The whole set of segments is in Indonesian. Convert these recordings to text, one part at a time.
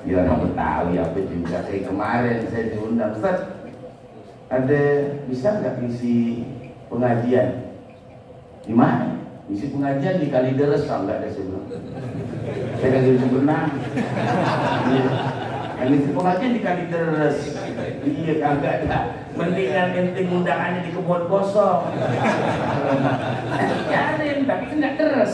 Ya orang Betawi apa juga. Kayak kemarin saya diundang, Ustaz, ada bisa nggak isi pengajian? Di mana? Isi pengajian di Kalideres. Kalau nggak ada saya bilang. Saya kagak bisa berenang. Iya. Yang isi pengajian di Kalideres. Iya kagak ada. Mendingan ente undangannya di kebun kosong. Cariin tapi kan nggak deres.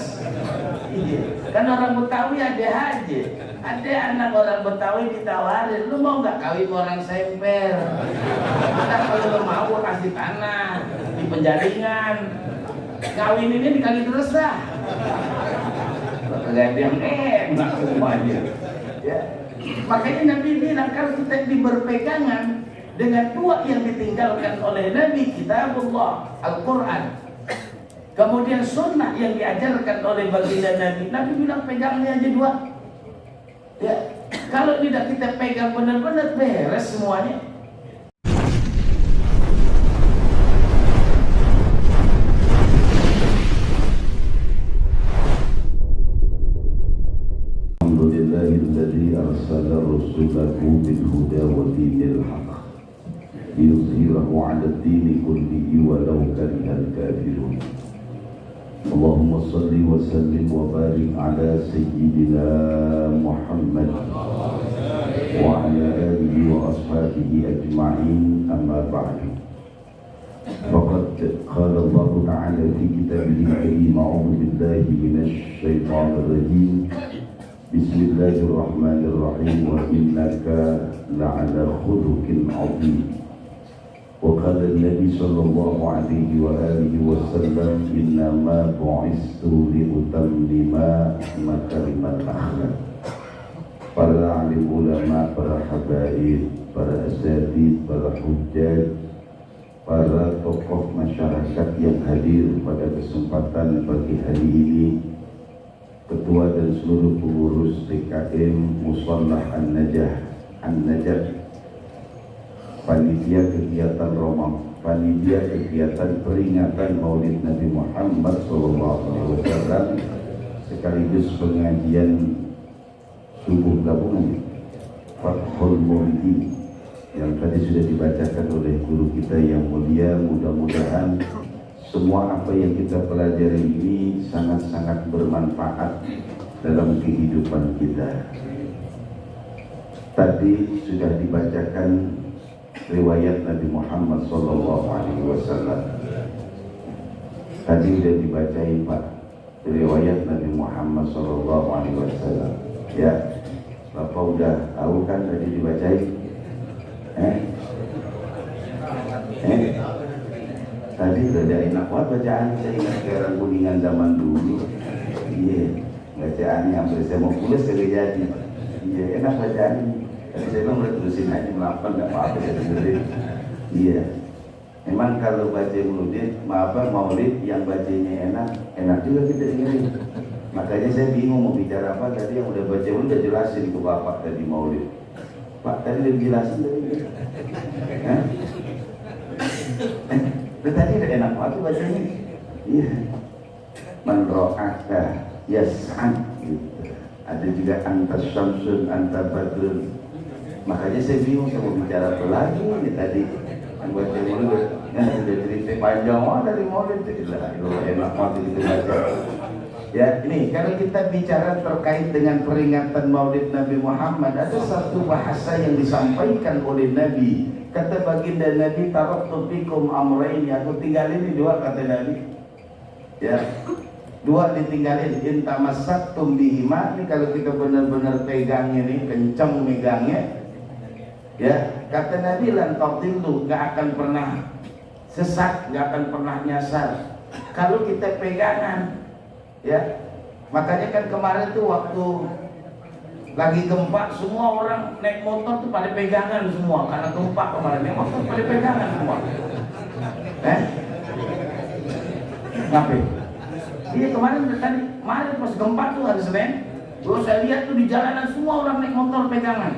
Iya. Kan orang Betawi ada aja. Ada anak orang Betawi ditawarin, lu mau nggak kawin orang Semper? Kita kalau lu mau gua kasih tanah di Penjaringan. Kawin ini di Kalideres dah. Kagak ada yang enak semuanya. Ya. Makanya Nabi bilang kalau kita berpegangan dengan dua yang ditinggalkan oleh Nabi, Kitabullah, Al-Quran, kemudian sunnah yang diajarkan oleh baginda Nabi. Nabi bilang pegangnya aja dua. Ya, kalau tidak kita pegang benar-benar beres semuanya. Alhamdulillahilladzi arsala rasulahu bil huda wa dinil haqq liyuzhirahu 'ala ad-dini kullihi walau karihal kafirun. Allahumma salli wa sallim wa barik ala sayyidina Muhammad wa ala alihi wa ashabihi ajma'in, amma ba'du. Faqad qala Allah ta'ala fi kitabihi al-karim, a'udzu billahi minasy syaithanir rajim. Bismillahirrahmanirrahim. Wa innaka la'ala khuluqin 'adzim. وقال النبي صلى الله عليه وآله وسلم إنما بعثت لأتمم مكارم الأخلاق. Para alim ulama, para habaib, para asatidz, para hujjaj, para tokoh masyarakat yang hadir pada kesempatan pagi hari ini, ketua dan seluruh pengurus TKM Mushallah An-Najah, panitia kegiatan panitia kegiatan peringatan Maulid Nabi Muhammad SAW, sekaligus pengajian subuh gabungan Fathul Maulidi yang tadi sudah dibacakan oleh guru kita yang mulia. Mudah-mudahan semua apa yang kita pelajari ini sangat-sangat bermanfaat dalam kehidupan kita. Tadi sudah dibacakan riwayat Nabi Muhammad SAW. Tadi sudah dibacain Pak, riwayat Nabi Muhammad SAW. Ya, Bapak udah tahu kan tadi dibacain? Tadi udah ada enak banget bacaan. Saya ingat sekarang Kuningan zaman dulu. Iya, bacaannya hampir saya mau pulas kagak jadi. Iya, enak bacaannya. Tapi saya bilang udah terusin aja, melakukan gak apa-apa, saya dengerin. Iya, memang kalau baca maulid yang bacanya enak juga kita dengerin. Makanya saya bingung mau bicara apa. Tadi yang udah baca udah jelasin ke Bapak tadi maulid. Pak tadi udah jelasin tadi. Tadi udah enak banget bacanya. Iya, man ro'aka yas'an gitu. Ada juga anta syamsun, anta badrun. Makanya saya bingung saya mau bicara apa lagi nih tadi. Yang baca maulid, udah cerita panjang dari maulid. Enak banget gitu baca. Ya, ini kalau kita bicara terkait dengan peringatan Maulid Nabi Muhammad, ada satu bahasa yang disampaikan oleh Nabi. Kata baginda Nabi, taraktu fikum amrayn, aku tinggalin ini dua, kata Nabi. Ya, dua ditinggalin. In tamassaktum bihima, ini kalau kita benar-benar pegangnya nih, kencang megangnya. Ya, kata Nabi, lan tadillu, gak akan pernah sesat, gak akan pernah nyasar kalau kita pegangan. Ya, makanya kan kemarin tuh waktu lagi gempa, semua orang naik motor tuh pada pegangan semua karena gempa kemarin. Naik motor pada pegangan semua. Ngapain? Iya kemarin pas gempa tuh hari Senin, saya lihat tuh di jalanan semua orang naik motor pegangan.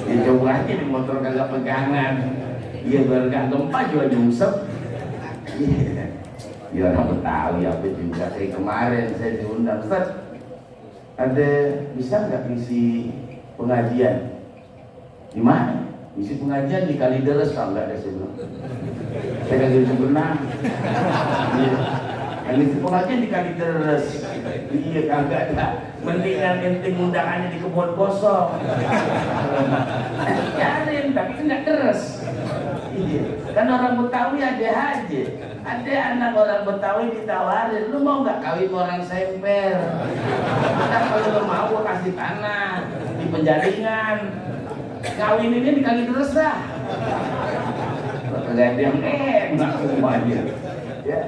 Ya coba aja di motor kagak pegangan. Iya biar gak gempa juga nyungsep. Ya orang Betawi apa juga. Kayak kemarin saya diundang, Ustaz, ada bisa nggak ngisi pengajian? Di mana? Ngisi pengajian di Kalideres kalau nggak ada, saya bilang. Saya kagak bisa berenang. Iya. Ngisi pengajian di Kalideres. Iya kagak ada. Mendingan ente undangannya di kebun kosong. Cariin tapi kan nggak deres. Iya. Kan orang Betawi ada aja. Ada anak orang Betawi ditawarin, lu mau nggak kawin orang Semper? Nah, kalau lu mau gua kasih tanah di Penjaringan. Kawin ini di Kalideres dah. Kagak ada yang enak semuanya. Ya.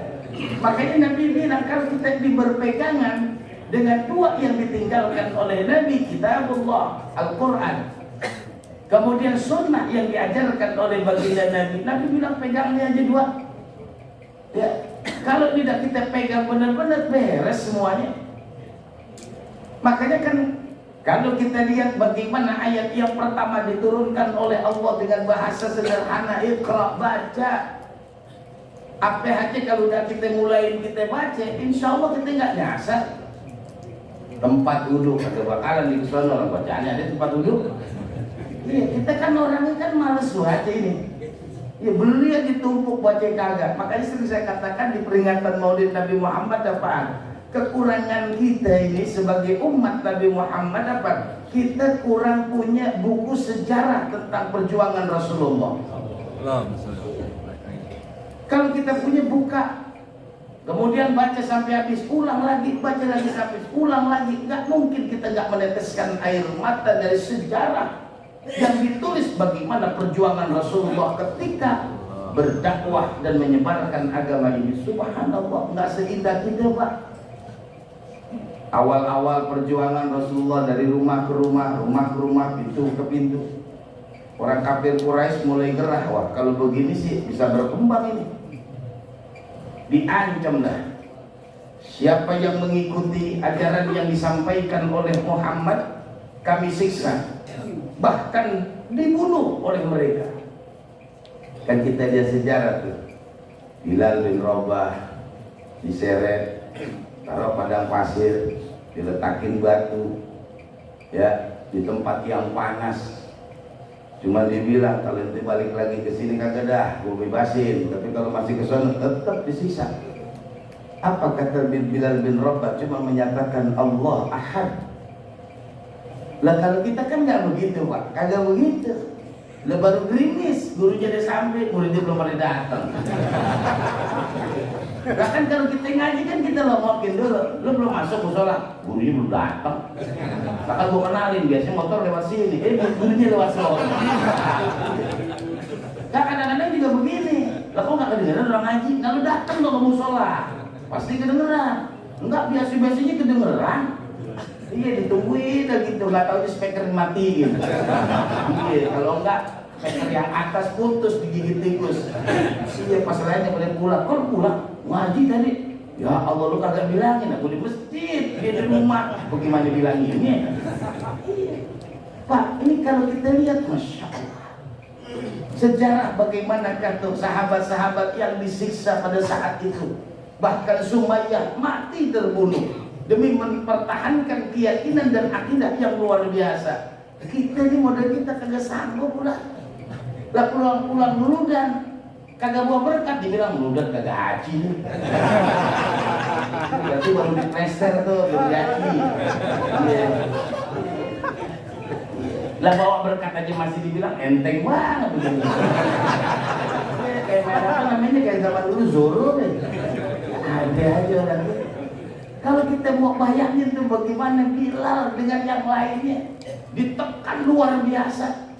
Makanya Nabi bilang kalau kita berpegangan dengan dua yang ditinggalkan oleh Nabi, kitabullah, Al-Quran, kemudian sunnah yang diajarkan oleh baginda Nabi. Nabi bilang pegangnya aja dua. Ya, kalau tidak kita pegang benar-benar beres semuanya. Makanya kan kalau kita lihat bagaimana ayat yang pertama diturunkan oleh Allah dengan bahasa sederhana, Iqra, baca. Apa aja kalau udah kita mulain kita baca, insya Allah kita nggak nyasar. Tempat duduk ada bakalan di sana orang bacaannya ada tempat duduk. Iya, kita kan orangnya kan males baca ini. Ya beli aja ditumpuk baca kagak. Makanya sering saya katakan di peringatan Maulid Nabi Muhammad apa? Kekurangan kita ini sebagai umat Nabi Muhammad apa? Kita kurang punya buku sejarah tentang perjuangan Rasulullah. Kalau kita punya buka, kemudian baca sampai habis, ulang lagi, baca lagi sampai ulang lagi, nggak mungkin kita nggak meneteskan air mata dari sejarah yang ditulis bagaimana perjuangan Rasulullah ketika berdakwah dan menyebarkan agama ini. Subhanallah, nggak seindah kita, Pak. Awal-awal perjuangan Rasulullah dari rumah ke rumah, pintu ke pintu. Orang kafir Quraisy mulai gerah, wah kalau begini sih bisa berkembang ini. Diancam dah. Siapa yang mengikuti ajaran yang disampaikan oleh Muhammad, kami siksa. Bahkan dibunuh oleh mereka. Kan kita lihat sejarah tuh, Bilal bin Rabah diseret, taruh padang pasir, diletakin batu, ya di tempat yang panas. Cuma dibilang kalau nanti balik lagi ke sini kagak dah, gue bebasin. Tapi kalau masih ke sana tetap disiksa. Apa kata Bilal bin Rabah? Cuma menyatakan Allah Ahad. Lah kalau kita kan nggak begitu, Pak, kagak begitu. Lah baru gerimis, gurunya udah sampai, muridnya belum pada datang. Lah kan kalau kita ngaji kan kita lomokin dulu, lu belum masuk musola, gurunya belum datang. Bahkan gua kenalin, biasanya motor lewat sini, gurunya lewat sono. Nah, kadang-kadang juga begini, lah kok nggak kedengeran orang ngaji? Nah lu datang dong ke musola, pasti kedengeran. Enggak, biasa-biasanya kedengeran. Iya, ditungguin dah gitu, nggak tahu di speaker matiin. Iya, kalau enggak speaker yang atas putus digigit tikus. Iya, pas lainnya boleh pulang. Kok pulang? Ngaji tadi. Ya Allah, lu kagak bilangin, aku di masjid, dia di rumah. Bagaimana bilanginnya? Iya. Pak, ini kalau kita lihat, Masya Allah, sejarah bagaimana kata sahabat-sahabat yang disiksa pada saat itu. Bahkan Sumayyah mati terbunuh demi mempertahankan keyakinan dan akidah yang luar biasa. Kita ini modal kita kagak sanggup lah. Lah pulang-pulang dulu dan kagak bawa berkat, dibilang meludat kagak haji nih. Berarti baru diplester tuh, belum haji. Iya. Lah bawa berkat aja masih dibilang enteng banget begini. Kayak apa namanya, kayak zaman dulu Zoro deh. Ada aja orang itu. Kalau kita mau bayangin tuh bagaimana Bilal dengan yang lainnya ditekan luar biasa,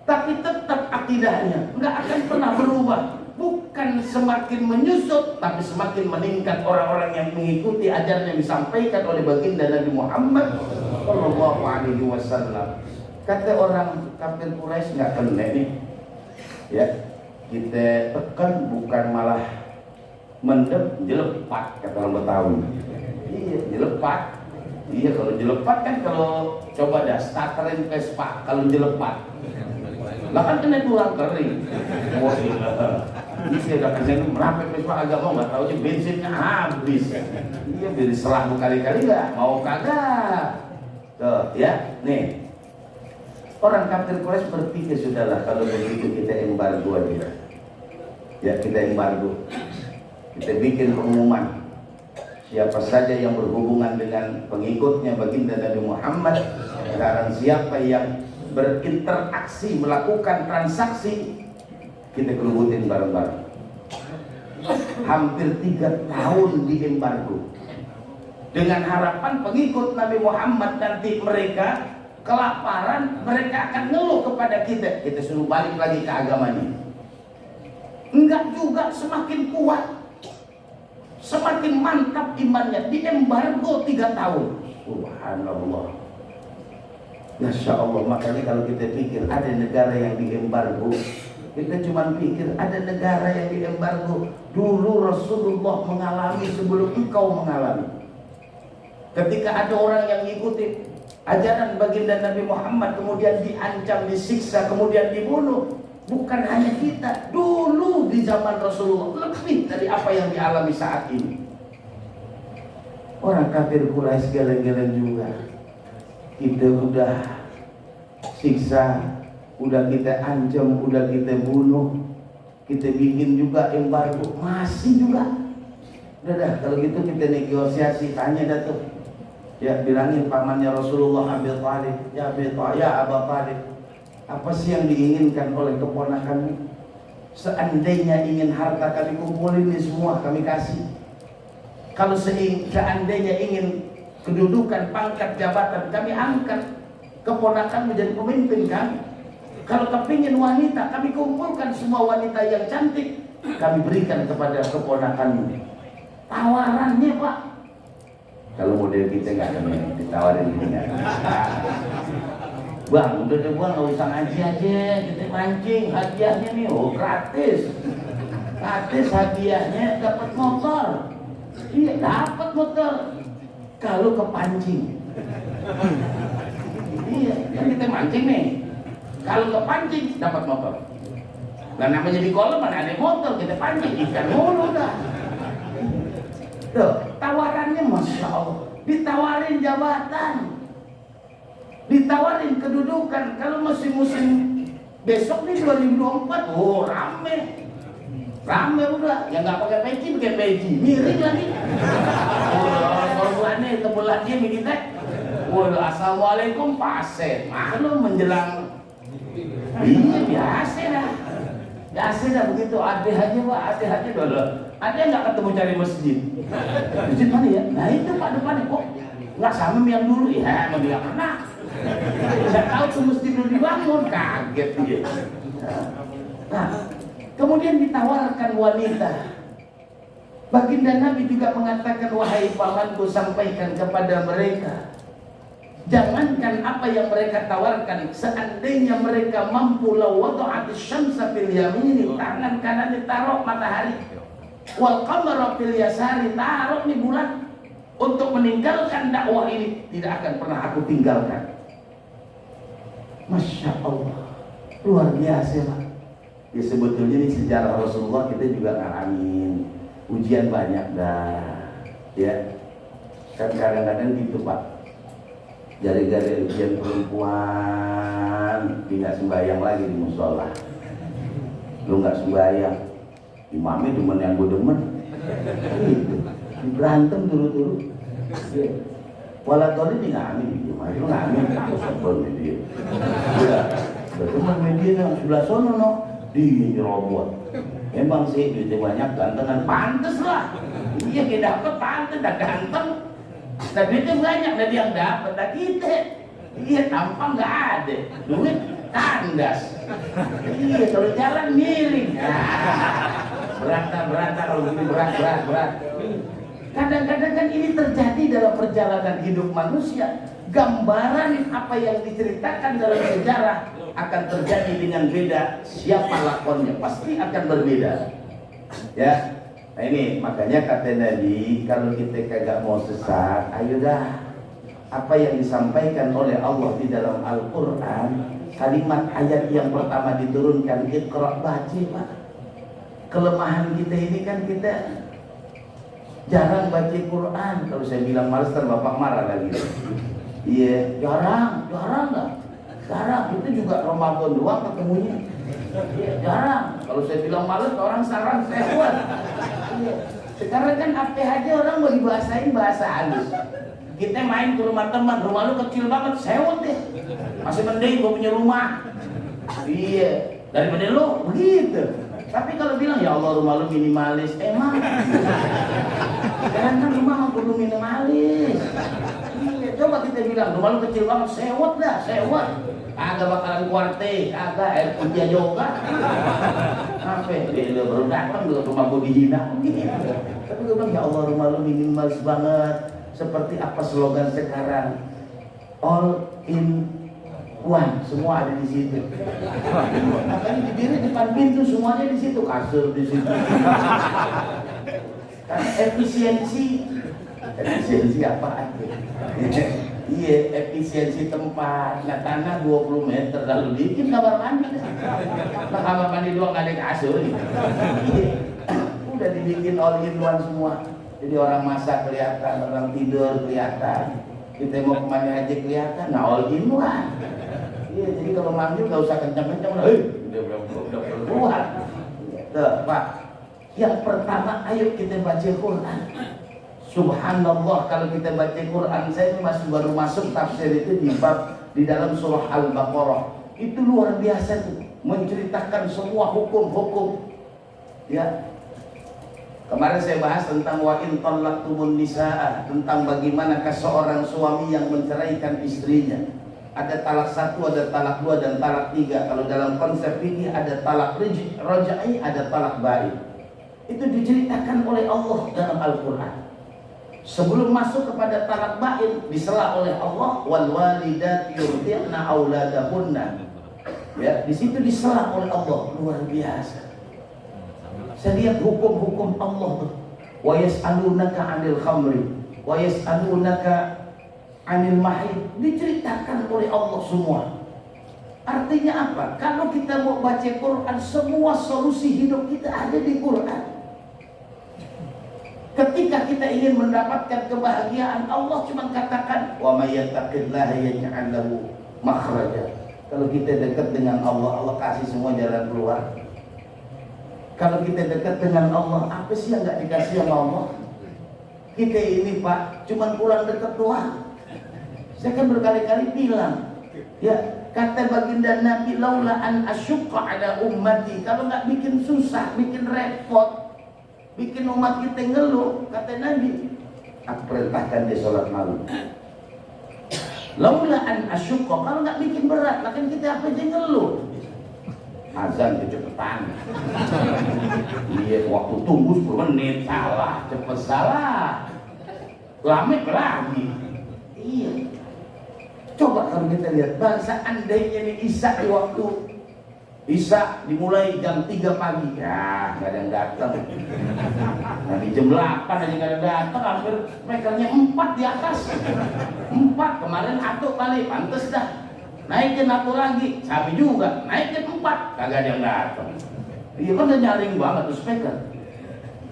tapi tetap akidahnya nggak akan pernah berubah. Bukan semakin menyusut, tapi semakin meningkat orang-orang yang mengikuti ajaran yang disampaikan oleh baginda Nabi Muhammad Shallallahu Alaihi Wasallam. Kata orang kafir Quraisy nggak kena nih, ya kita tekan bukan malah mendem, jelepat kata orang Betawi. Iya, jelepat. Iya, kalau jelepat kan kalau coba dah starterin Vespa, kalau jelepat. Lah kan kena tulang kering. Wah, iya udah kena merapet Vespa agak mau nggak tahu aja bensinnya habis. Iya, beli selang berkali-kali nggak mau kagak. ya, nih. Orang kafir Quraisy berpikir sudahlah kalau begitu kita embargo aja. Ya, kita embargo. Kita bikin pengumuman. Siapa saja yang berhubungan dengan pengikutnya baginda Nabi Muhammad, sekarang siapa yang berinteraksi, melakukan transaksi, kita kerubutin bareng-bareng. Hampir 3 tahun diembargo. Dengan harapan pengikut Nabi Muhammad nanti mereka kelaparan, mereka akan ngeluh kepada kita. Kita suruh balik lagi ke agamanya. Enggak juga, semakin kuat, semakin mantap imannya. Diembargo 3 tahun. Subhanallah. Masya Allah. Makanya kalau kita pikir ada negara yang diembargo, kita cuma pikir ada negara yang diembargo. Dulu Rasulullah mengalami sebelum engkau mengalami. Ketika ada orang yang ngikutin ajaran baginda Nabi Muhammad, kemudian diancam, disiksa, kemudian dibunuh. Bukan hanya kita, dulu di zaman Rasulullah lebih dari apa yang dialami saat ini. Orang kafir Quraisy geleng-geleng juga. Kita udah siksa, udah kita ancam, udah kita bunuh, kita bikin juga embargo, masih juga. Udah kalau gitu kita negosiasi, tanya dah tuh. Ya, bilangin pamannya Rasulullah, Abi Thalib, ya Abu Thalib, apa sih yang diinginkan oleh keponakanmu? Seandainya ingin harta, kami kumpulin ini semua, kami kasih. Kalau seandainya ingin kedudukan, pangkat, jabatan, kami angkat keponakan menjadi pemimpin kami. Kalau kepingin wanita, kami kumpulkan semua wanita yang cantik, kami berikan kepada keponakanmu. Tawarannya, Pak. Kalau model kita nggak ada yang ditawarin gini nggak bisa. Bang, udah deh bang, nggak usah ngaji aja, kita mancing, hadiahnya nih, oh gratis. Gratis hadiahnya, dapat motor. Iya, dapat motor. Kalau kepancing. Iya, kan kita mancing nih. Kalau kepancing, dapat motor. Nah, namanya di kolam mana ada motor, kita pancing ikan mulu dah. Tuh, tawarannya Masya Allah. Ditawarin jabatan, ditawarin kedudukan. Kalau masih musim besok nih 2024, oh rame udah. Yang nggak pakai peci, miring lagi. Korbannya kebelatnya kita. Waduh, assalamualaikum pasir. Malu menjelang. Iya biasa dah begitu. Ada aja dulu. Ada nggak ketemu cari masjid? Masjid mana ya? Nah itu Pak depannya kok nggak sama yang dulu ya? Mau dia pernah? Saya tahu tuh masjid dulu dibangun, kaget dia. Nah, kemudian ditawarkan wanita. Baginda Nabi juga mengatakan, wahai pamanku, sampaikan kepada mereka, jangankan apa yang mereka tawarkan, seandainya mereka mampu lawada'atis syamsa fil yamini, tangan kanan ditaruh matahari, wal qamara fil yasari, taruh di bulan, untuk meninggalkan dakwah ini tidak akan pernah aku tinggalkan. Masya Allah, luar biasa Pak. Ya sebetulnya ini sejarah Rasulullah kita juga ngalamin ujian banyak dah, ya kan kadang-kadang gitu Pak. Gara-gara ujian perempuan tidak sembahyang lagi di musola. Lu nggak sembahyang, imamnya demen yang gue demen, gitu. Berantem turu-turu. Walau tadi di ngamin, lu ngamin, aku sebel media. Ya, teman media yang sebelah sono no, di robot. Emang sih duitnya banyak, gantengan, pantes lah. Iya kita dapet pantes, dah ganteng. Nah duitnya banyak, dari yang dapet, dah kita. Iya tampang nggak ada, duit kandas. Iya kalau jalan miring. Berat kalau begini berat. Kadang-kadang kan ini terjadi dalam perjalanan hidup manusia. Gambaran apa yang diceritakan dalam sejarah akan terjadi dengan beda. Siapa lakonnya pasti akan berbeda. Ya, nah ini makanya kata Nabi, kalau kita kagak mau sesat, ayo dah. Apa yang disampaikan oleh Allah di dalam Al-Quran, kalimat ayat yang pertama diturunkan, Iqra, baca Pak. Kelemahan kita ini kan kita jarang baca Quran. Kalau saya bilang malas, Bapak marah lagi. Iya, jarang lah. Jarang, itu juga Ramadan doang ketemunya. Iya, jarang. Kalau saya bilang males, orang sarang saya buat. Iya. Sekarang kan apa aja orang mau dibahasain bahasa halus. Kita main ke rumah teman, rumah lu kecil banget, sewot deh. Masih mending gua punya rumah. Iya, daripada lu begitu. Tapi kalau bilang ya Allah rumah lu minimalis, emang. Jangan kan rumah mah perlu minimalis. Iya, coba kita bilang rumah lu kecil banget, sewot dah, sewot. Agak bakalan kuarte, agak air putih juga. Apa? Dia baru datang ke rumah gua dihina. Tapi gua bilang ya Allah rumah lu minimalis banget. Seperti apa slogan sekarang? All in one, semua ada di situ. Makanya berdiri depan pintu semuanya di situ, kasur di situ. Karena efisiensi apa? Iya, efisiensi tempat. Nah, tanah 20 meter lalu bikin kamar mandi. Nah, kamar mandi doang nggak ada kasur. Iya, udah dibikin all in one semua. Jadi orang masak kelihatan, orang tidur kelihatan. Kita mau kemana aja kelihatan. Nah, all in one. Iya, jadi kalau manggil nggak usah kencang-kencang. Udah keluar. Tuh, Pak. Yang pertama, ayo kita baca Quran. Subhanallah, kalau kita baca Quran, saya ini masih baru masuk tafsir itu di dalam surah Al-Baqarah. Itu luar biasa tuh, menceritakan semua hukum-hukum. Ya. Kemarin saya bahas tentang wa in talaqtumun nisaa, tentang bagaimanakah seorang suami yang menceraikan istrinya. Ada talak 1, ada talak 2 dan talak 3. Kalau dalam konsep ini ada talak raj'i, ada talak ba'i. Itu diceritakan oleh Allah dalam Al-Qur'an. Sebelum masuk kepada talak ba'in, disela oleh Allah wal walidati yurdi'na auladahunna. Ya, di situ disela oleh Allah, luar biasa. Saya lihat hukum-hukum Allah. Wa yas'alunaka 'anil khamri wa yas'alunaka 'anil mahid, diceritakan oleh Allah semua. Artinya apa? Kalau kita mau baca Quran, semua solusi hidup kita ada di Quran. Ketika kita ingin mendapatkan kebahagiaan, Allah cuma katakan wa may yattaqillaha yaj'al lahu makhraja. Kalau kita dekat dengan Allah, Allah kasih semua jalan keluar. Kalau kita dekat dengan Allah, apa sih yang nggak dikasih sama Allah? Kita ini Pak, cuma kurang dekat doang. Saya kan berkali-kali bilang, ya kata baginda Nabi, laula an asyqa ala ummati, kalau nggak bikin susah, bikin repot, bikin umat kita ngeluh, kata Nabi, aku perintahkan dia sholat malam. Laula an asyqa, kalau nggak bikin berat, kan kita apa aja ngeluh. Azan kecepatan. Iya, waktu tunggu 10 menit salah, cepet salah. Lama lagi. Iya. Coba kalau kita lihat bangsa andainya ini Isya di waktu Isya dimulai jam 3 pagi. Ya, nggak ada yang datang. Nanti jam 8 aja nggak ada datang, hampir meternya 4 di atas. 4 kemarin atuk kali, pantes dah. Naikin satu lagi, sapi juga, naikin 4, kagak ada yang datang. Iya kan udah nyaring banget tuh speaker.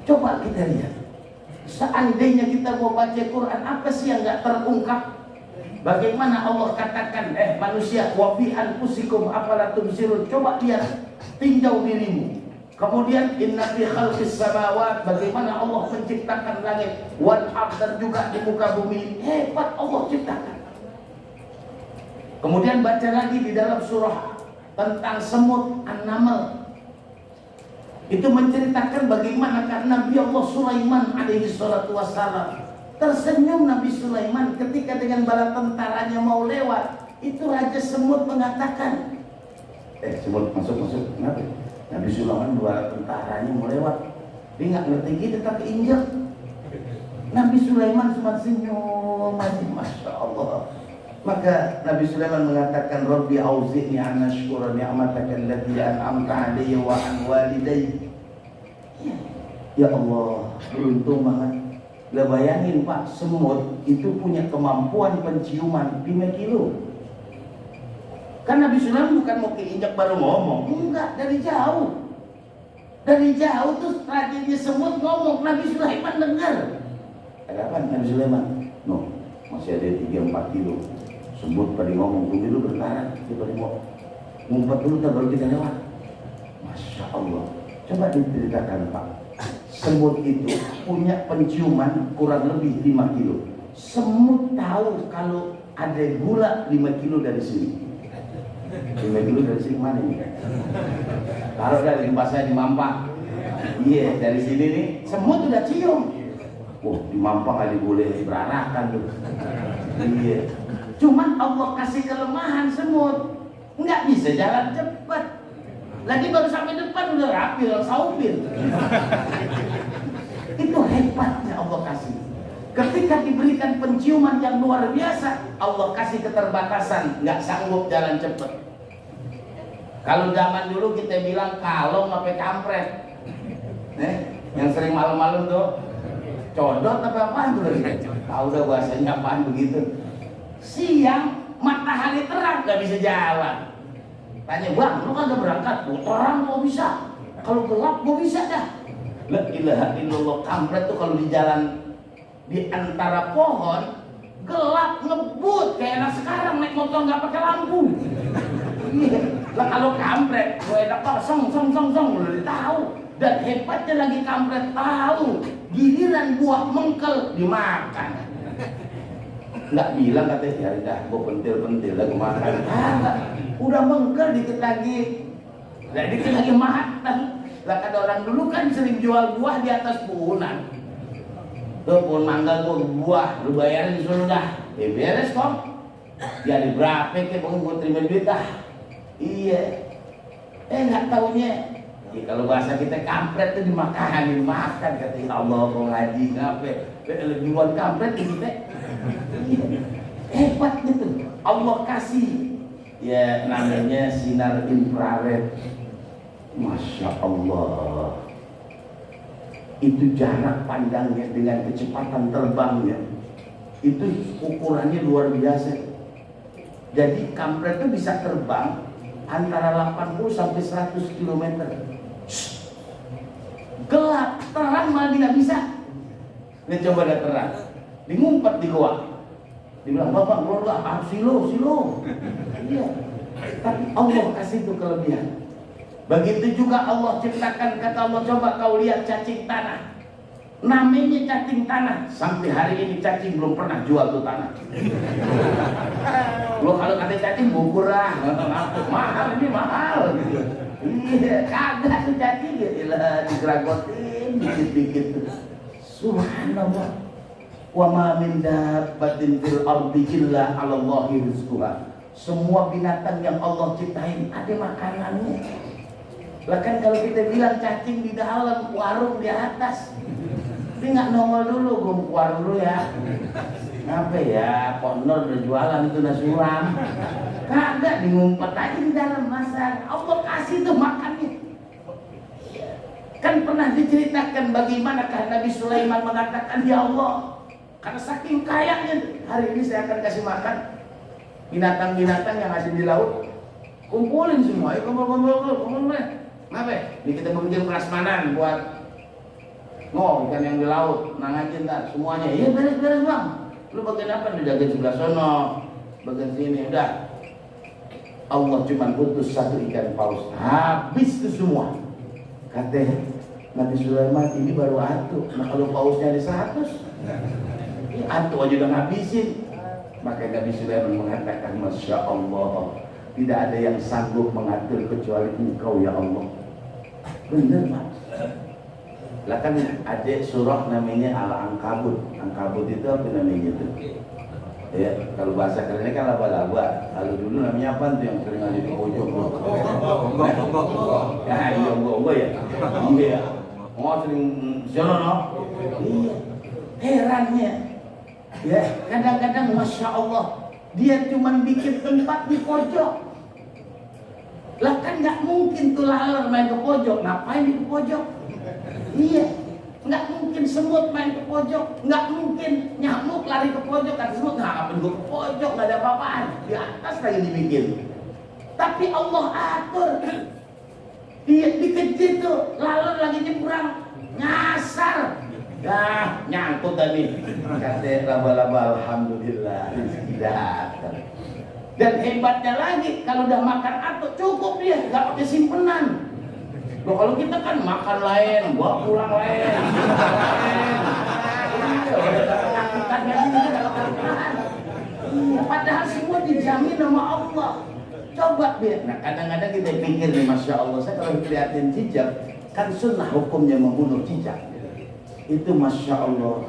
Coba kita lihat, seandainya kita mau baca Quran, apa sih yang nggak terungkap? Bagaimana Allah katakan, manusia, wa fi anfusikum afala tubsirun. Coba lihat, tinjau dirimu. Kemudian inna fi khalqis samawat, bagaimana Allah menciptakan langit, wal ardh, dan juga di muka bumi. Hebat Allah ciptakan. Kemudian baca lagi di dalam surah tentang semut An-Naml. Itu menceritakan bagaimana karena Nabi Allah Sulaiman alaihi salatu wassalam. Tersenyum Nabi Sulaiman ketika dengan bala tentaranya mau lewat. Itu Raja Semut mengatakan, semut masuk, kenapa? Nabi Sulaiman bala tentaranya mau lewat. Dia nggak ngerti gitu tapi injak. Nabi Sulaiman cuma senyum aja, Masya Allah. Maka Nabi Sulaiman mengatakan, Rabbi auzi'ni an ashkura ni'mataka allati an'amta 'alayya wa an walidayya. Ya Allah, beruntung banget. Lah bayangin Pak, semut itu punya kemampuan penciuman 5 kilo. Kan Nabi Sulaiman bukan mau keinjak baru ngomong, enggak, dari jauh. Dari jauh tuh rajanya semut ngomong, Nabi Sulaiman dengar. Ada apa Nabi Sulaiman? No, masih ada 3-4 kilo. Semut pada ngomong, tunggu dulu berkarat, dia pada mau ngumpet dulu tak baru kita lewat. Masya Allah. Coba diceritakan Pak, semut itu punya penciuman kurang lebih 5 kilo. Semut tahu kalau ada gula 5 kilo dari sini. 5 kilo dari sini mana ini? Taruh dari tempat saya di Mampang. Iya, dari sini nih semut udah cium. Oh, di Mampang ada boleh beranakan tuh. Iya. Cuman Allah kasih kelemahan semut, nggak bisa jalan cepat. Lagi baru sampai depan udah rapi, udah saupir. Itu hebatnya Allah kasih. Ketika diberikan penciuman yang luar biasa, Allah kasih keterbatasan, nggak sanggup jalan cepat. Kalau zaman dulu kita bilang kalong apa kampret, yang sering malam-malam tuh, codot apa apaan tuh? Tahu dah bahasanya apaan begitu. Siang matahari terang nggak bisa jalan. Tanya bang, lu kan udah berangkat, terang mau bisa. Kalau gelap mau bisa dah. La ilaha illallah, kampret tuh kalau di jalan di antara pohon gelap ngebut kayak anak sekarang naik motor nggak pakai lampu. Iya. Lah kalau kampret, gue enak song udah tahu. Dan hebatnya lagi kampret tahu giliran buah mengkel dimakan. Nggak bilang katanya ya udah gue pentil lagi makan. Udah mengkel dikit lagi, dikit lagi matang. Lah kan orang dulu kan sering jual buah di atas puhunan. Tuh pohon mangga gua buah, lu bayarin disuruh dah. Beres kok. Jadi berapa ke gua terima duit dah. Iya. Nggak taunya. Ya, kalau bahasa kita kampret tuh dimakan kata ya Allah mau ngaji ngapain? Jual kampret kita. Iya. Hebat gitu. Allah kasih ya namanya sinar infrared. Masya Allah. Itu jarak pandangnya dengan kecepatan terbangnya itu ukurannya luar biasa. Jadi kampret itu bisa terbang antara 80 sampai 100 km. Gelap, terang malah tidak bisa. Dia coba ada terang, ngumpet di goa. Dibilang bapak keluar silo. Iya. Tapi Allah kasih itu kelebihan. Begitu juga Allah ciptakan, kata Allah coba kau lihat cacing tanah. Namanya cacing tanah. Sampai hari ini cacing belum pernah jual tuh tanah. Lo kalau kata cacing bukur lah, mahal ini mahal. Iya, kagak tuh cacing ya, digeragotin dikit-dikit. Subhanallah. Wa ma min dabbatin fil ardi illa 'ala Allahi rizquha. Semua binatang yang Allah ciptain ada makanannya. Lah kan kalau kita bilang cacing di dalam, warung di atas. Tapi nggak nongol dulu, gue mau warung dulu ya. Kenapa ya, Ponor udah jualan itu nasi ulam. Kagak, ngumpet aja di dalam masa. Allah kasih tuh makannya. Kan pernah diceritakan bagaimanakah Nabi Sulaiman mengatakan, ya Allah, karena saking kayanya, hari ini saya akan kasih makan binatang-binatang yang ada di laut. Kumpulin semua, ayo kumpul. Kenapa? Ini kita bikin prasmanan buat ikan yang di laut, nangajin ntar semuanya. Iya beres bang. Lu bagian apa? Di bagian sebelah sono, bagian sini udah. Allah cuma putus satu ikan paus, habis itu semua. Katanya Nabi Sulaiman ini baru atu. Nah kalau pausnya ada 100, atu aja udah ngabisin. Maka Nabi Sulaiman mengatakan, Masya Allah, tidak ada yang sanggup mengatur kecuali Engkau ya Allah. Bener Pak. Lah kan ada surah namanya Al-Ankabut. Ankabut itu apa namanya itu? Ya, kalau bahasa kerennya kan laba-laba. Lalu dulu namanya apa tuh yang sering ada di pojok? Ya, iya ongo ya. Iya. Oh sering jono no. Iya. Herannya. Ya, kadang-kadang Masya Allah dia cuma bikin tempat di pojok. Lah kan nggak mungkin tuh laler main ke pojok, ngapain di pojok? Iya, nggak mungkin semut main ke pojok, nggak mungkin nyamuk lari ke pojok. Kata semut, ngapain gue ke pojok, nggak ada apa-apaan. Di atas lagi dibikin. Tapi Allah atur. Dia dikejar tuh, laler lagi nyebrang, nyasar. Nyangkut tadi. Kata laba-laba, alhamdulillah, rezeki datang. Dan hebatnya lagi, kalau udah makan atuk cukup dia, nggak pakai simpenan. Loh, kalau kita kan makan lain, bawa pulang lain. Padahal semua dijamin sama Allah. Coba dia. Nah, kadang-kadang kita pikir nih, Masya Allah, saya kalau kelihatan cicak, kan sunnah hukumnya membunuh cicak. Itu Masya Allah,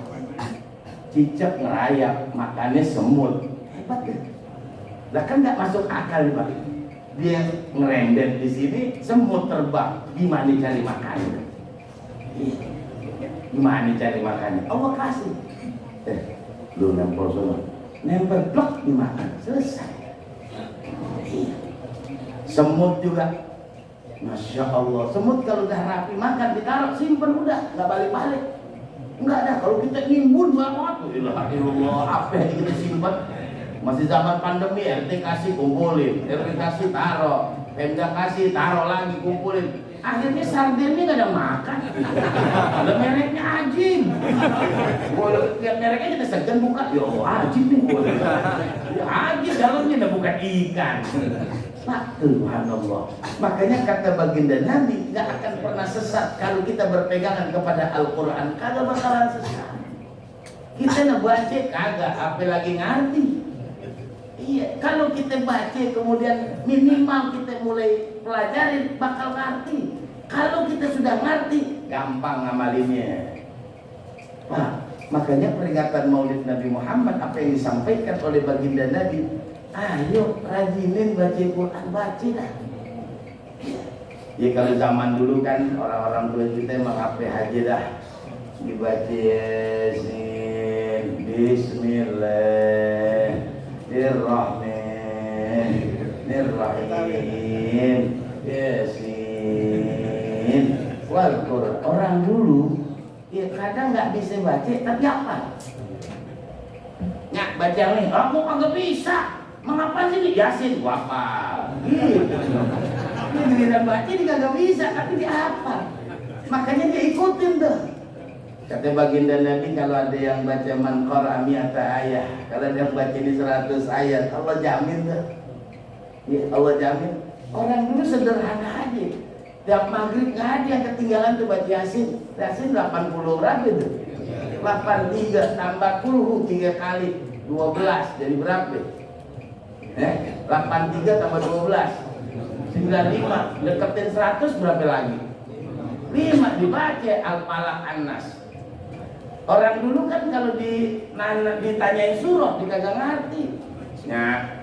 cicak ngerayap, makannya semut. Hebat ya. Lah kan nggak masuk akal Pak. Dia ngerembet di sini, semut terbang. Gimana cari makannya? Gimana cari makannya? Allah kasih. Lu nempel semua, nempel blok dimakan, selesai. Semut juga, Masya Allah. Semut kalau udah rapi makan, ditaruh, simpen udah, nggak balik-balik. Enggak ada. Kalau kita nimbun banget, Alhamdulillah, apa yang kita simpan? Masih zaman pandemi, RT kasih kumpulin, RT kasih taruh, Pemda kasih taruh lagi kumpulin. Akhirnya sardennya gak ada makan. Ada mereknya Ajim. Boleh lihat mereknya kita segan buka, ya Ajim nih boleh. Ya Ajim dalamnya udah bukan ikan. Pak, Subhanallah. Makanya kata baginda Nabi, gak akan pernah sesat kalau kita berpegangan kepada Al-Quran. Kagak bakalan sesat. Kita ngebaca kagak, apalagi ngerti. Iya, kalau kita baca kemudian minimal kita mulai pelajarin bakal ngerti. Kalau kita sudah ngerti, gampang ngamalinnya. Nah, makanya peringatan Maulid Nabi Muhammad apa yang disampaikan oleh baginda Nabi, ayo rajinin baca Quran, baca dah. Ya kalau zaman dulu kan orang-orang tua kita emang apa aja dah dibaca Yasin, Bismillah. Bismillahirrahmanirrahim. Yasin. Wal Quran. Orang dulu ya kadang nggak bisa baca tapi apa? Nggak baca nih. Aku kagak bisa. Mengapa sih nih Yasin? Gua apa? Gitu. Dia baca dia kagak bisa tapi dia apa? Makanya dia ikutin tuh. Kata baginda Nabi, kalau ada yang baca man qara'a mi'ata ayat, kalau ada yang baca ini 100 ayat, Allah jamin tuh. Ya, Allah jamin. Orang dulu sederhana aja. Tiap maghrib nggak ada yang ketinggalan tuh baca Yasin. Yasin 80 berapa itu? 83 tambah 10 3 kali 12 jadi berapa? 83 tambah 12 95, deketin 100 berapa lagi? 5 dibaca Al-Falaq An-Nas. Orang dulu kan kalau ditanyain surah dia kagak ngerti. Nah,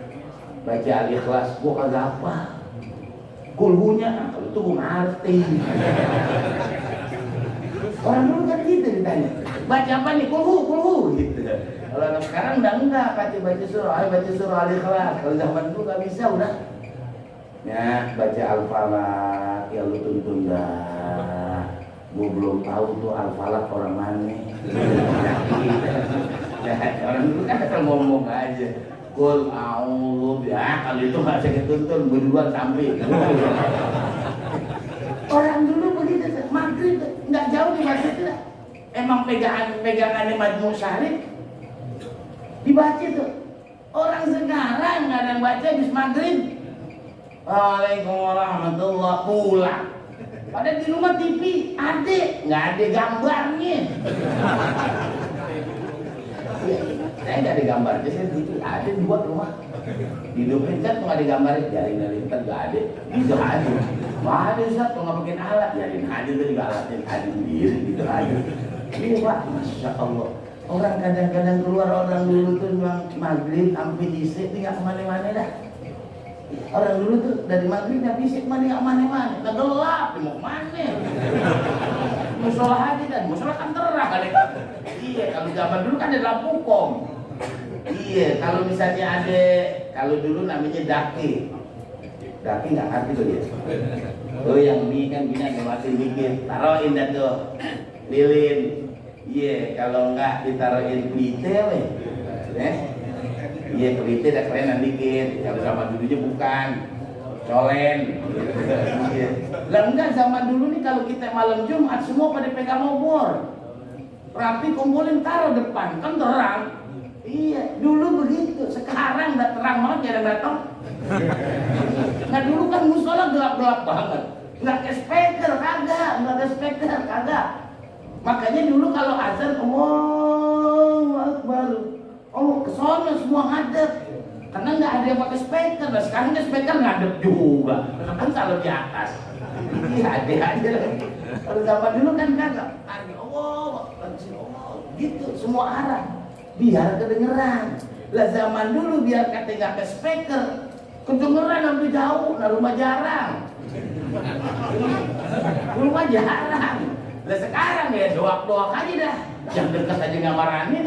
baca Al-Ikhlas gua kagak apa. Kulhunya kalau itu gua ngerti. Orang dulu kan gitu ditanya. Baca apa nih? Kulhu gitu. Kalau anak sekarang udah enggak, baca surah, ayo baca surah Al-Ikhlas. Kalau zaman dulu gak bisa udah. Ya, baca Al-Falaq ya lu tuntun dah. Gua belum tahu tuh Al-Falaq orang mana. Orang dulu kan asal ngomong aja. Qul a'udzu kalau itu nggak usah dituntun berdua sampai. Orang dulu begitu, maghrib nggak jauh di masjid lah. Emang pegangannya Majmu' Syarif dibaca tuh. Orang sekarang nggak ada yang baca habis maghrib. Waalaikumsalam warahmatullahi pulang. Padahal di rumah TV ada, nggak ada gambarnya. Saya nggak ada gambarnya, saya TV ada buat rumah. Hidupin kan tuh nggak ada gambarnya, jaring kan nggak ada, itu aja. Wah ada Ustaz, tuh nggak pakai alat, jaring aja tuh juga alatnya ada sendiri gitu aja. Ini Pak, Masya Allah. Orang kadang-kadang keluar orang dulu tuh memang maghrib sampai isya nggak kemana-mana dah. Orang dulu tuh dari maghrib nggak bisa kemana-mana, nggak gelap, mau kemana? Musola aja dan musola kan terang kali. Iya, kalau zaman dulu kan ada lampu kom. Iya, kalau misalnya ada, kalau dulu namanya daki nggak ngerti tuh dia. Tuh yang ini kan bina lewatin dikit, taruhin dah tuh, lilin. Iya, kalau nggak ditaruhin pelite, iya pelite dah kerenan dikit. Kalau zaman dulunya bukan colen. Iya. Lah enggak zaman dulu nih kalau kita malam Jumat semua pada pegang obor. Rapi kumpulin taruh depan kan terang. Iya, dulu begitu. Sekarang udah terang banget jarang datang. Nah dulu kan musola gelap-gelap banget. Nggak ke speaker, kagak. Nggak ke speaker, kagak. Makanya dulu kalau azan, Allahu Akbar, oh kesono semua ngadep. Karena nggak ada yang pakai speaker. Nah sekarang kan speaker ngadep juga. Kan kalau di atas. Iya, ada aja. Kalau zaman dulu kan kagak. Allah, gitu semua arah. Biar kedengeran. Lah zaman dulu biar kata nggak ke speaker, kedengeran sampai jauh. Nah rumah jarang. Rumah jarang. Lah sekarang ya doak-doak aja dah. Yang dekat aja nggak marahin.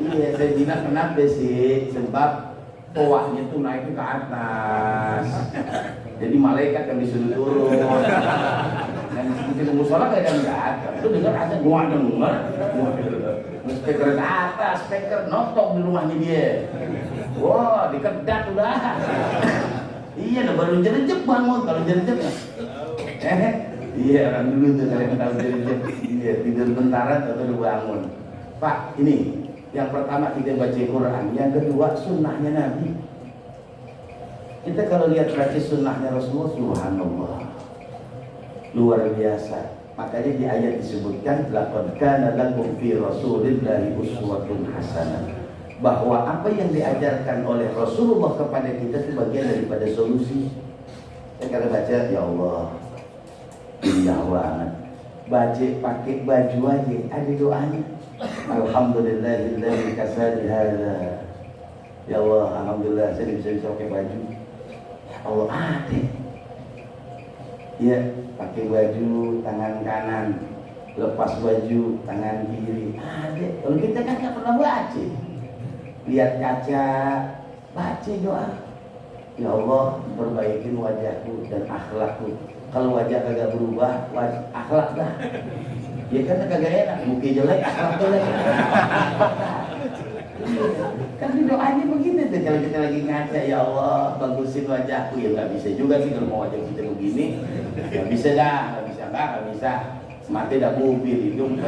Iya, saya bilang kenapa sih? Sebab toahnya tuh naik ke atas. Jadi malaikat yang disuruh turun. Dan di musola kayak nggak ada. Lu dengar aja gua denger. Speaker ke atas, speaker notok di rumahnya dia. Wah, dikedat udah. Iya, udah baru jerejep bangun kalau jerejep ya. Iya, orang dulu tuh kalau jerejep. Iya, tidur bentaran atau udah bangun. Pak, ini yang pertama kita baca Quran, yang kedua sunnahnya Nabi. Kita kalau lihat baca sunnahnya Rasulullah, subhanallah, luar biasa. Makanya di ayat disebutkan laqad kana lakum fi rasulillahi uswatun hasanah, bahwa apa yang diajarkan oleh Rasulullah kepada kita itu bagian daripada solusi. Saya kalau baca, ya Allah, indah banget. Baca pakai baju aja, ada doanya. Alhamdulillahilladzi kasani hadza. Ya Allah, alhamdulillah saya bisa pakai baju. Ya Allah, ada. Ya, pakai baju tangan kanan, lepas baju tangan kiri. Ada. Kalau kita kan nggak pernah baca. Lihat kaca, baca doa. Ya Allah, perbaikin wajahku dan akhlakku. Kalau wajah kagak berubah, akhlak dah. Ya kan kagak enak, muka jelek, akhlak jelek. Kan doanya begitu tuh, kalau kita lagi ngaca, ya Allah bagusin wajahku. Ya nggak bisa juga sih kalau mau wajah kita begini. Nggak bisa dah, nggak bisa. Mati dah mobil, hidung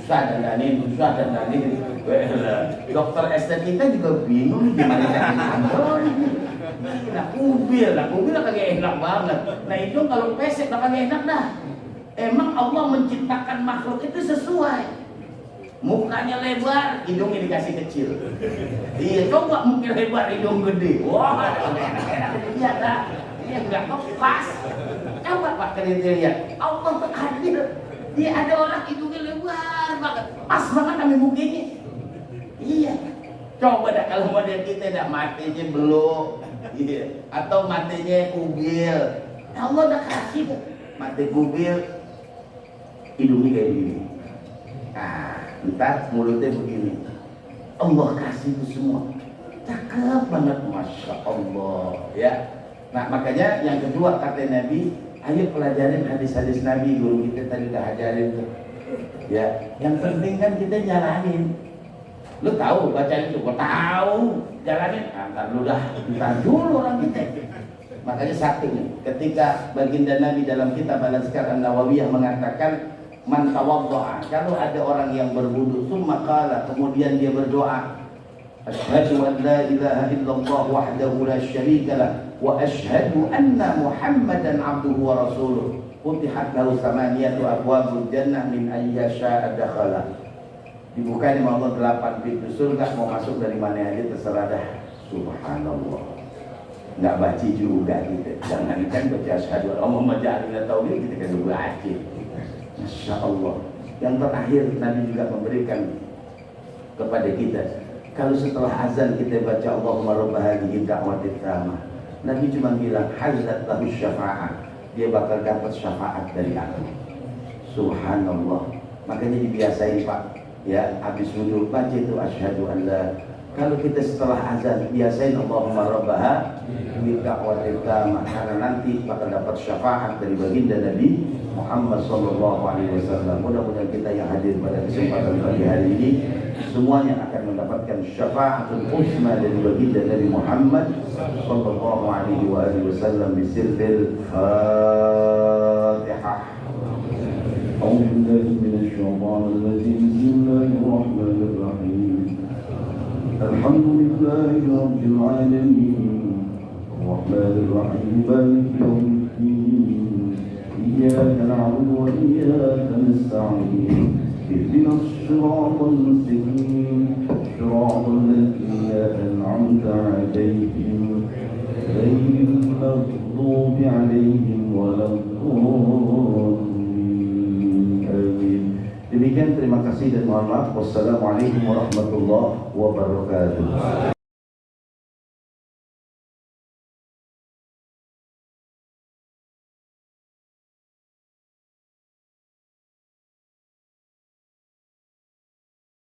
susah dandanin. Dokter estetika juga bingung gimana cara ngambil. Nah kubil kagak enak banget. Nah hidung kalau pesek kagak enak dah. Emang Allah menciptakan makhluk itu sesuai. Mukanya lebar, hidungnya dikasih kecil. Iya, coba mukanya lebar, hidung gede. Wah, enak-enak. Iya dah. Iya nggak pas. Coba Pak kita lihat. Allah tuh adil. Dia ada orang hidungnya lebar banget, pas banget sama mukanya. Iya. Coba dah kalau model kita dah matanya belok, iya. Atau matanya kubil. Allah udah kasih tuh. Mata kubil, hidungnya kayak gini. Nah, ntar mulutnya begini. Allah kasih itu semua. Cakep banget, masya Allah. Ya. Nah makanya yang kedua kata Nabi, ayo pelajarin hadis-hadis Nabi. Guru kita tadi udah ajarin tuh. Ya, yang penting kan kita jalanin. Lu tahu bacaan itu? Gua tahu. Jalanin. Ntar dulu orang kita. Makanya satu nih, ketika baginda Nabi dalam kitab Al-Azkar An-Nawawiyah mengatakan man tawaddo'a, kalau ada orang yang berwudu, summa qala, kemudian dia berdoa, asyhadu an la ilaha illallah wahdahu la syarika lah wa asyhadu anna Muhammadan abduhu wa rasuluh, futihat lahu samaniyatu abwabul jannah min ayyi sya'a dakhala. Dibuka oleh Allah 8 pintu surga, mau masuk dari mana aja terserah dah. Subhanallah. Nggak baca juga gitu. Jangankan baca asyhadu an la Muhammad ja'alina tauhid, kita kan baca. Masya Allah. Yang terakhir Nabi juga memberikan kepada kita, kalau setelah azan kita baca Allahumma rabb hadhihi da'watit tamah, Nabi cuma bilang hazzat lahu syafa'ah, dia bakal dapat syafaat dari aku. Subhanallah. Makanya dibiasain Pak, ya habis wudu baca itu asyhadu an la. Kalau kita setelah azan biasain Allahumma rabb hadhihi da'watit tamah, karena nanti bakal dapat syafaat dari baginda Nabi Muhammad sallallahu alaihi wasallam. Mudah-mudahan kita yang hadir pada kesempatan pagi hari ini semuanya akan mendapatkan syafaatul husna dari baginda Nabi Muhammad sallallahu alaihi wasallam. Bisirril Fatihah. أعوذ بالله من الشيطان الرجيم بسم الله الرحمن الرحيم الحمد لله رب العالمين الرحمن الرحيم مالك يوم الدين إياك نعبد وإياك نستعين اهدنا الصراط المستقيم صراط الذين أنعمت عليهم غير المغضوب عليهم ولا الضالين آمين. Demikian, terima kasih dan mohon maaf. Wassalamualaikum warahmatullahi wabarakatuh.